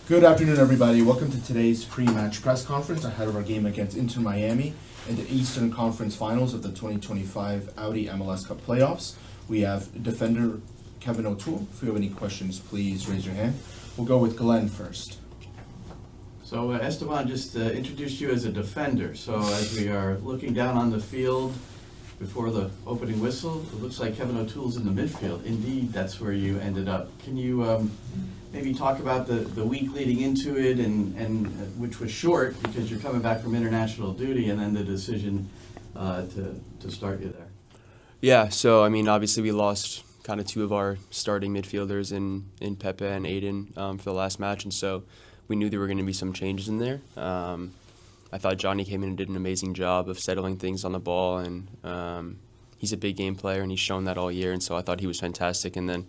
Good afternoon, everybody. Welcome to today's pre-match press conference ahead of our game against InterMiami in the Eastern Conference Finals of the 2025 Audi MLS Cup playoffs. We have defender Kevin O'Toole. If you have any questions, please raise your hand. We'll go with Glenn first. So Esteban just introduced you as a defender. So as we are looking down on the field before the opening whistle, it looks like Kevin O'Toole's in the midfield. Indeed, that's where you ended up. Can you maybe talk about the week leading into it, and which was short because you're coming back from international duty, and then the decision to start you there? Yeah, so I mean, obviously we lost kind of two of our starting midfielders in Pepe and Aiden for the last match, and so we knew there were going to be some changes in there. I thought Johnny came in and did an amazing job of settling things on the ball, and he's a big game player, and he's shown that all year, and so I thought he was fantastic. And then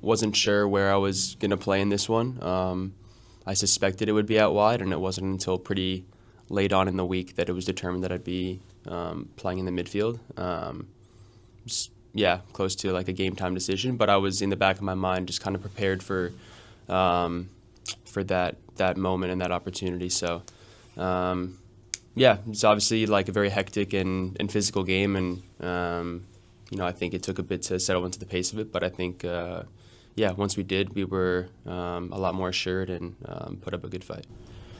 wasn't sure where I was going to play in this one. I suspected it would be out wide, and it wasn't until pretty late on in the week that it was determined that I'd be playing in the midfield. Close to like a game time decision, but I was in the back of my mind just kind of prepared for that moment and that opportunity. So it's obviously like a very hectic and physical game, and I think it took a bit to settle into the pace of it, but I think once we did, we were a lot more assured and put up a good fight.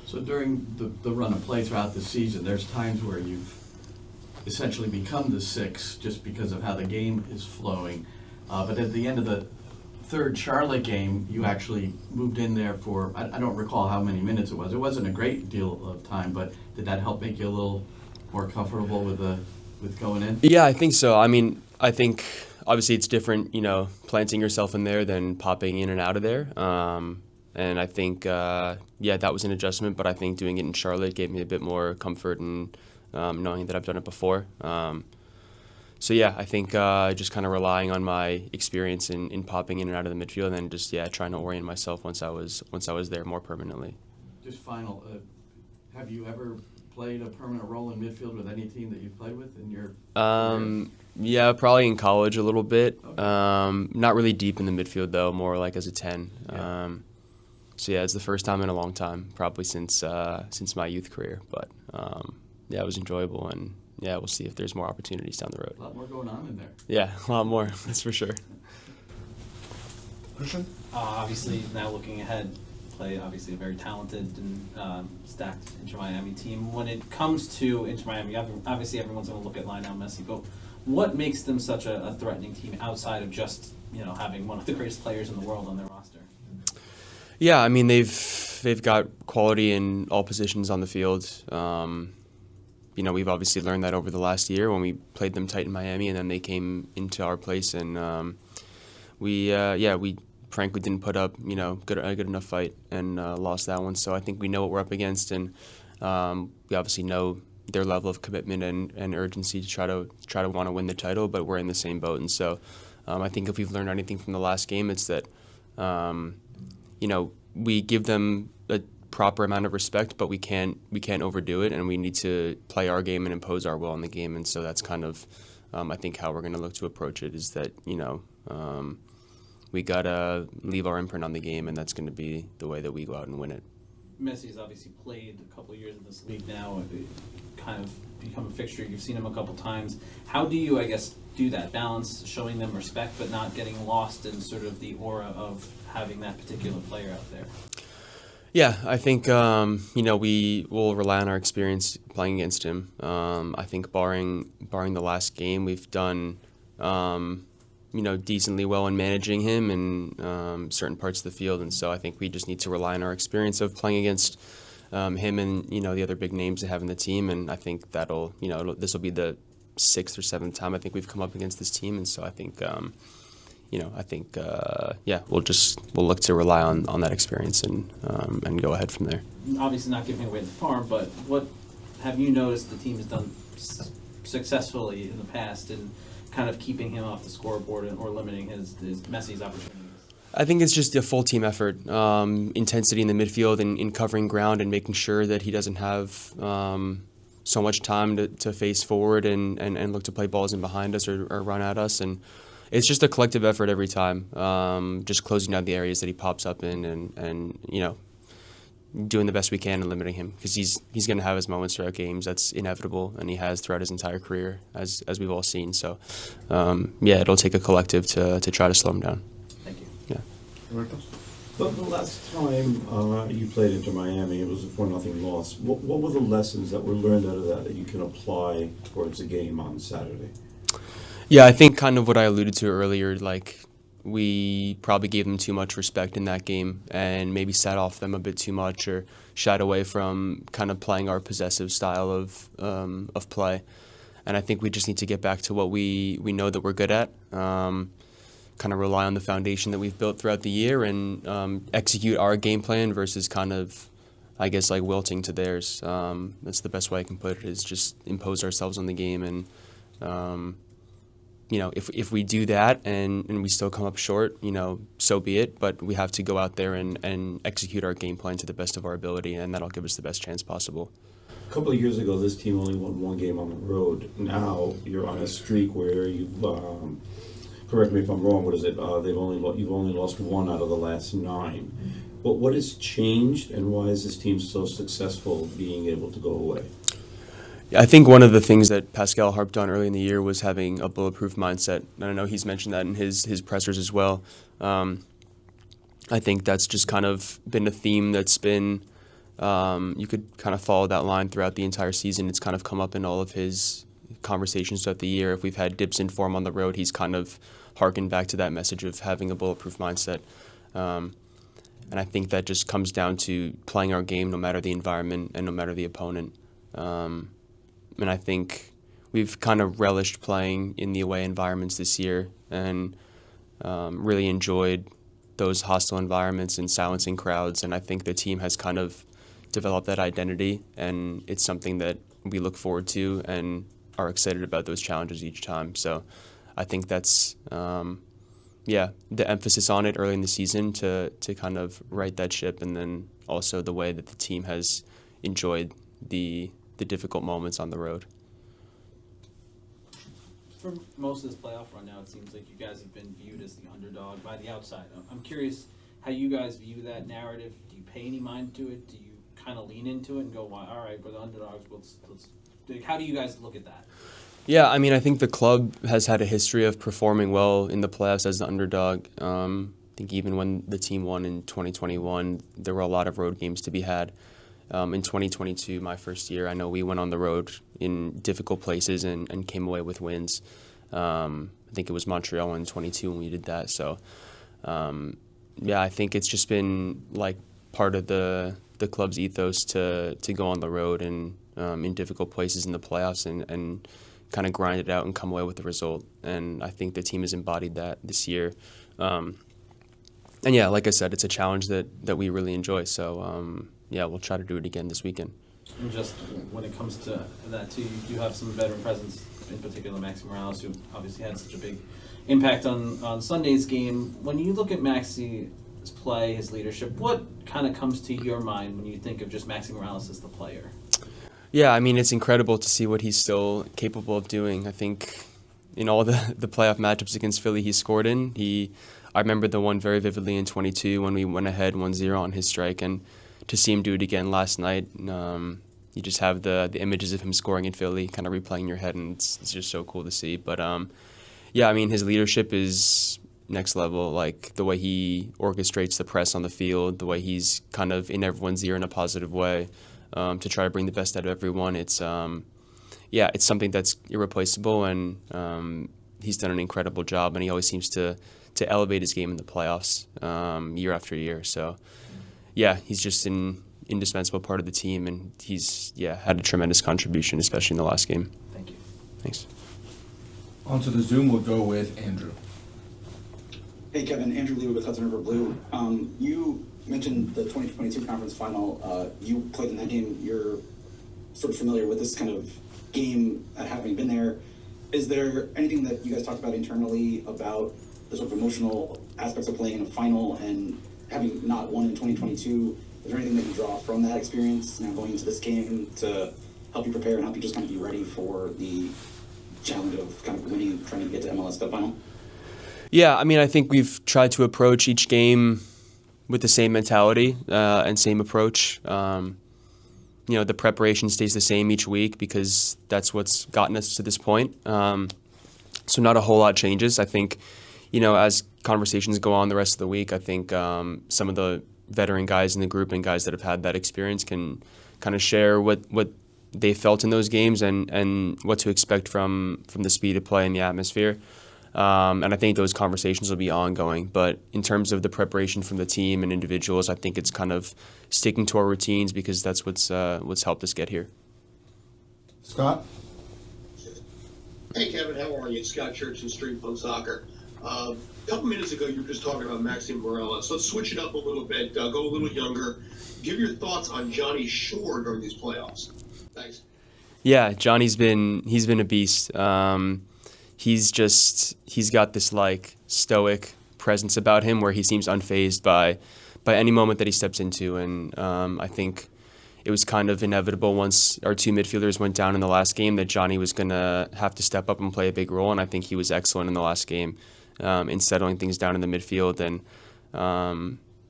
So during the run of play throughout the season, there's times where you've essentially become the six just because of how the game is flowing. But at the end of the third Charlotte game, you actually moved in there for, I don't recall how many minutes it was. It wasn't a great deal of time, but did that help make you a little more comfortable with going in? Yeah, I think so. I mean, I think obviously it's different, planting yourself in there than popping in and out of there. And I think, that was an adjustment, but I think doing it in Charlotte gave me a bit more comfort and knowing that I've done it before. I think just kind of relying on my experience in popping in and out of the midfield, and then just trying to orient myself once I was there more permanently. Just final, have you ever played a permanent role in midfield with any team that you've played with in your career? Yeah, probably in college a little bit. Okay. Not really deep in the midfield though, more like as a 10. Yeah. It's the first time in a long time, probably since my youth career. But it was enjoyable, and we'll see if there's more opportunities down the road. A lot more going on in there. Yeah, a lot more, that's for sure. Christian? Obviously, now looking ahead, play obviously a very talented and stacked InterMiami team. When it comes to InterMiami, obviously everyone's going to look at Lionel Messi, but what makes them such a threatening team outside of just having one of the greatest players in the world on their roster? Yeah, I mean they've got quality in all positions on the field. We've obviously learned that over the last year when we played them tight in Miami, and then they came into our place, and we frankly didn't put up a good enough fight and lost that one. So I think we know what we're up against, and we obviously know their level of commitment and urgency to try to want to win the title, but we're in the same boat. And so I think if we've learned anything from the last game, it's that we give them a proper amount of respect, but we can't overdo it, and we need to play our game and impose our will on the game. And so that's kind of I think how we're going to look to approach it, is that we gotta leave our imprint on the game, and that's going to be the way that we go out and win it. Messi's obviously played a couple of years in this league now, kind of become a fixture. You've seen him a couple times. How do you, I guess, do that balance, showing them respect but not getting lost in sort of the aura of having that particular player out there? Yeah, I think we will rely on our experience playing against him. I think barring the last game, we've done decently well in managing him in certain parts of the field, and so I think we just need to rely on our experience of playing against him and the other big names they have in the team. And I think that'll this will be the 6th or 7th time I think we've come up against this team, and so I think we'll look to rely on that experience and go ahead from there. Obviously not giving away the farm, but what have you noticed the team has done successfully in the past in kind of keeping him off the scoreboard or limiting his Messi's opportunities? I think it's just a full team effort, intensity in the midfield and in covering ground and making sure that he doesn't have so much time to face forward and look to play balls in behind us or run at us. And it's just a collective effort every time, just closing down the areas that he pops up in and doing the best we can and limiting him, because he's going to have his moments throughout games. That's inevitable, and he has throughout his entire career, as we've all seen. So, it'll take a collective to try to slow him down. Thank you. Yeah. Roberto? But the last time you played InterMiami, it was a 4-0 loss. What were the lessons that were learned out of that you can apply towards the game on Saturday? Yeah, I think kind of what I alluded to earlier, like we probably gave them too much respect in that game and maybe sat off them a bit too much or shied away from kind of playing our possessive style of play. And I think we just need to get back to what we know that we're good at, kind of rely on the foundation that we've built throughout the year and execute our game plan versus kind of, I guess, like wilting to theirs. That's the best way I can put it, is just impose ourselves on the game. And, if we do that and we still come up short, so be it. But we have to go out there and execute our game plan to the best of our ability, and that'll give us the best chance possible. A couple of years ago, this team only won one game on the road. Now you're on a streak where you've, correct me if I'm wrong, what is it? You've only lost one out of the last 9. But what has changed, and why is this team so successful being able to go away? I think one of the things that Pascal harped on early in the year was having a bulletproof mindset. And I know he's mentioned that in his pressers as well. I think that's just kind of been a theme that's been, you could kind of follow that line throughout the entire season. It's kind of come up in all of his conversations throughout the year. If we've had dips in form on the road, he's kind of harkened back to that message of having a bulletproof mindset. And I think that just comes down to playing our game no matter the environment and no matter the opponent. And I think we've kind of relished playing in the away environments this year and really enjoyed those hostile environments and silencing crowds. And I think the team has kind of developed that identity, and it's something that we look forward to and are excited about those challenges each time. So I think that's, the emphasis on it early in the season to kind of right that ship, and then also the way that the team has enjoyed the difficult moments on the road. For most of this playoff run now, it seems like you guys have been viewed as the underdog by the outside. I'm curious how you guys view that narrative. Do you pay any mind to it? Do you kind of lean into it and go, well, all right, we're the underdogs, how do you guys look at that? Yeah, I mean, I think the club has had a history of performing well in the playoffs as the underdog. I think even when the team won in 2021, there were a lot of road games to be had. In 2022, my first year, I know we went on the road in difficult places and came away with wins. I think it was Montreal in 22 when we did that. So, I think it's just been like part of the club's ethos to go on the road and in difficult places in the playoffs and kind of grind it out and come away with the result. And I think the team has embodied that this year. Like I said, it's a challenge that we really enjoy. So, we'll try to do it again this weekend. And just when it comes to that too, you do have some veteran presence, in particular Maxi Morales, who obviously had such a big impact on Sunday's game. When you look at Maxi's play, his leadership, what kind of comes to your mind when you think of just Maxi Morales as the player? Yeah, I mean, it's incredible to see what he's still capable of doing. I think in all the playoff matchups against Philly he scored in, I remember the one very vividly in 22 when we went ahead 1-0 on his strike, and to see him do it again last night, you just have the images of him scoring in Philly kind of replaying in your head, and it's just so cool to see. But I mean, his leadership is next level. Like the way he orchestrates the press on the field, the way he's kind of in everyone's ear in a positive way to try to bring the best out of everyone. It's it's something that's irreplaceable, and he's done an incredible job, and he always seems to elevate his game in the playoffs year after year. So. Yeah, he's just an indispensable part of the team, and he's had a tremendous contribution, especially in the last game. Thank you. Thanks. Onto the Zoom, we'll go with Andrew. Hey, Kevin. Andrew Lee with Hudson River Blue. You mentioned the 2022 conference final. You played in that game. You're sort of familiar with this kind of game, having been there. Is there anything that you guys talked about internally about the sort of emotional aspects of playing in a final and having not won in 2022, is there anything that you draw from that experience now going into this game to help you prepare and help you just kind of be ready for the challenge of kind of winning and trying to get to MLS Cup final? Yeah, I mean, I think we've tried to approach each game with the same mentality and same approach. You know, the preparation stays the same each week because that's what's gotten us to this point. So not a whole lot changes. I think, you know, as conversations go on the rest of the week, I think some of the veteran guys in the group and guys that have had that experience can kind of share what they felt in those games and what to expect from the speed of play and the atmosphere. And I think those conversations will be ongoing. But in terms of the preparation from the team and individuals, I think it's kind of sticking to our routines because that's what's helped us get here. Scott? Hey Kevin, how are you? It's Scott Church in Street Punk Soccer. A couple minutes ago, you were just talking about Maxime Morales. Let's switch it up a little bit, go a little younger. Give your thoughts on Johnny Shore during these playoffs. Thanks. Yeah, Johnny's been a beast. He's got this like stoic presence about him where he seems unfazed by any moment that he steps into, and I think it was kind of inevitable once our two midfielders went down in the last game that Johnny was gonna have to step up and play a big role, and I think he was excellent in the last game in settling things down in the midfield. And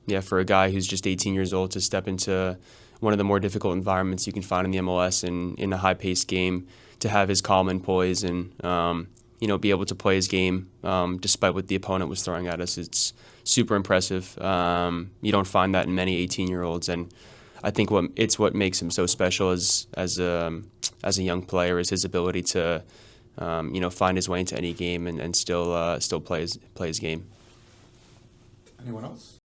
yeah, for a guy who's just 18 years old to step into one of the more difficult environments you can find in the MLS and in a high-paced game, to have his calm and poise and you know, be able to play his game despite what the opponent was throwing at us, it's super impressive. You don't find that in many 18-year-olds, and I think what makes him so special as a young player is his ability to you know, find his way into any game and still play his game. Anyone else?